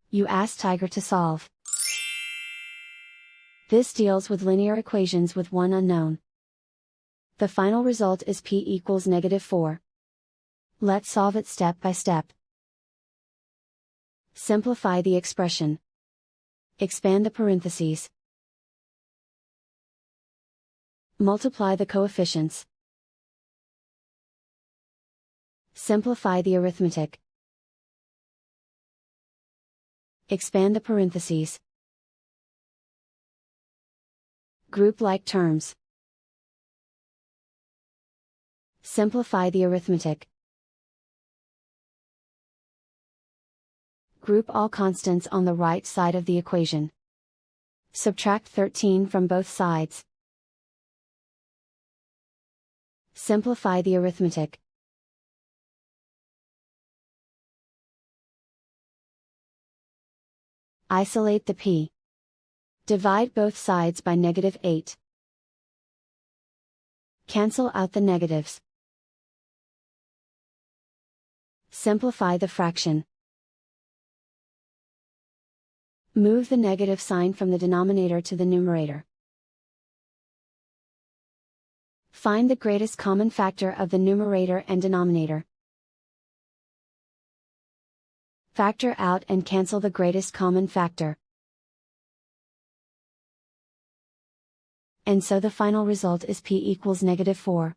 You ask Tiger to solve. This deals with linear equations with one unknown. The final result is p equals -4. Let's solve it step by step. Simplify the expression. Expand the parentheses. Multiply the coefficients. Simplify the arithmetic. Expand the parentheses. Group like terms. Simplify the arithmetic. Group all constants on the right side of the equation. Subtract 13 from both sides. Simplify the arithmetic. Isolate the p. Divide both sides by -8. Cancel out the negatives. Simplify the fraction. Move the negative sign from the denominator to the numerator. Find the greatest common factor of the numerator and denominator. Factor out and cancel the greatest common factor. And so the final result is p equals -4.